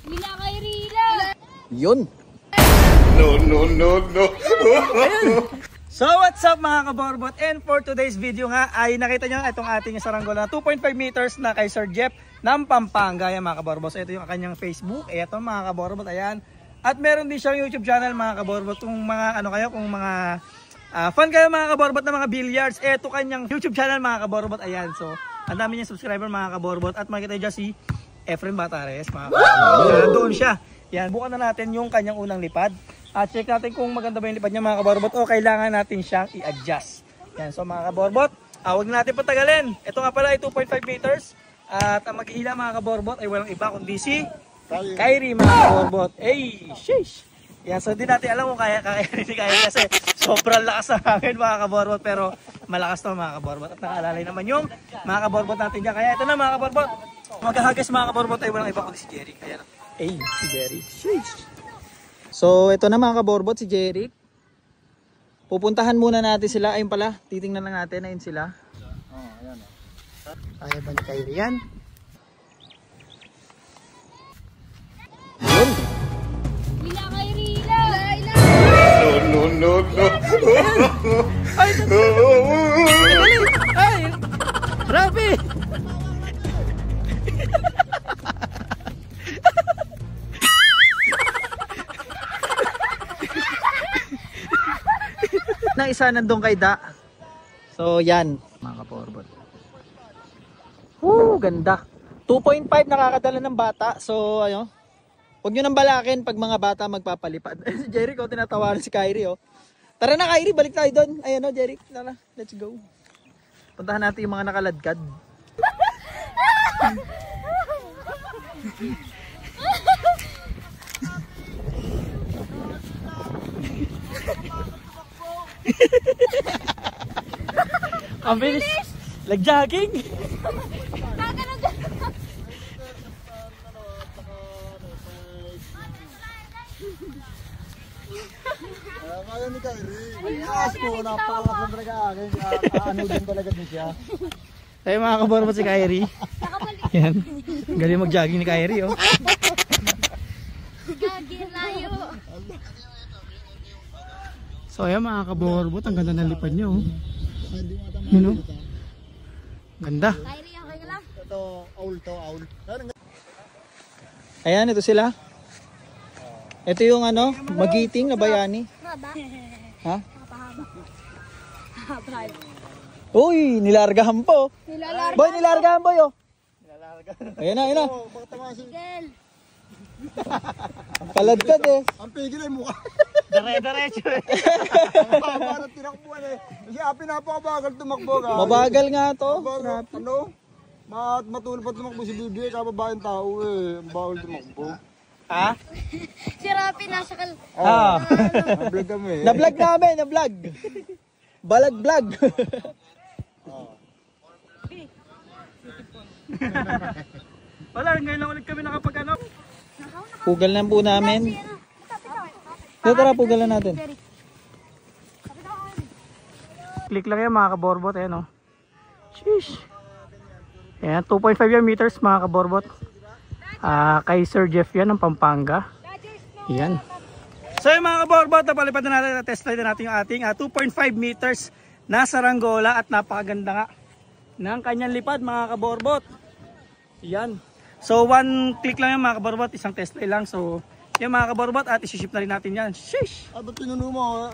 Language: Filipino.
Hila kay Rila. Yun. No. So what's up mga kaborbot, and for today's video nga ay nakita nyo itong ating saranggola na 2.5 meters na kay Sir Jeff ng Pampanga. Yan mga kaborbot, so ito yung kanyang Facebook, ito mga kaborbot, ayan. At meron din siyang YouTube channel mga kaborbot. Kung mga ano kayo, kung mga fan kayo mga kaborbot na mga billiards, ito kanyang YouTube channel mga kaborbot, ayan. So ang dami niyang subscriber mga kaborbot, at makikita nyo dyan si Efren Batares mga kaborbot. Doon siya. Yan, bukan na natin yung kanyang unang lipad. At check natin kung maganda ba yung lipad niya mga kaborbot o kailangan natin siyang i-adjust. Yan, so mga kaborbot, huwag na natin patagalin. Ito nga pala ay 2.5 meters. At ang maghihila mga kaborbot ay walang iba kundi si Kyrie mga kaborbot. Ay, sheesh! Yan, so hindi natin alam kung kaya ni Kyrie kasi sobrang lakas ng hangin mga kaborbot. Pero malakas to mga kaborbot. At nakalalay naman yung mga kaborbot natin dyan. Kaya ito na mga kaborbot. Maghahagas mga kaborbot ay walang iba kundi si Jerry. Kaya ay, si Jerry. Sheesh! So, ito na mga kaborbot, si Jeric. Pupuntahan muna natin sila. Ayun pala, titingnan lang natin. Ayun sila. Ayan. Kaya ba ni Kyrie yan? Yun. Hila kay Rila. No. Ay, ay, Rafi! Na isa nandun kay Da. So yan mga kaporbot. Ganda. 2.5 nakakadala ng bata. So ayo. Huwag nyo nang balakin pag mga bata magpapalipad. Si Jeric tinatawanan si Kyrie Tara na Kyrie, balik tayo doon. Ayun Jeric, tara, let's go. Puntahan natin yung mga nakaladkad. Ang bilis. Like jogging. Kaya ni Kyrie. Asko, napakalakas talaga akin. Ano din talaga din siya. Tayo mga kaborbot si Kyrie. Yan. Galing mag-jogging ni Kyrie Gagi layo. So ayan mga kaborbot, ang ganda ng lipad niya Yun Ganda. Kyrie, okay ka lang? Ito, owl. Ayan, ito sila. Ito yung magiting na bayani. Haba? Ha? Haba. Uy, nilargahan po. Nilalarga. Boy, nilargahan boy Ayan na. Bakit tamasin? Girl. Paladkad Ang pigil ay mukha. Dire-diretso Parang tinakbuhan Kasi pinapakabagal tumakbo ka. Mabagal nga to. Ano? Matulog pa tumakbo si Bibi. Kababaeng tao Ang bawal tumakbo. Ha? Si Rafi nasa kal... Na-vlog kami Na-vlog namin, na-vlog. Balag vlog. Wala, ngayon lang ulit kami nakapag Pugal na po namin. Tara, pugal na natin. Click lang yan mga kaborbot. Ayan Sheesh. Ayan, 2.5 meters mga kaborbot. Kay Sir Jeff yan ng Pampanga. Ayan. So yung mga kaborbot, napalipad na natin, na-test ride na natin yung ating 2.5 meters na saranggola, at napakaganda nga ng kanyang lipad mga kaborbot. Ayan. So one click lang yan mga kaborbot, isang test ride lang. So yung mga kaborbot, at isi-ship na rin natin yan. Sheesh! Ba't pinuno mo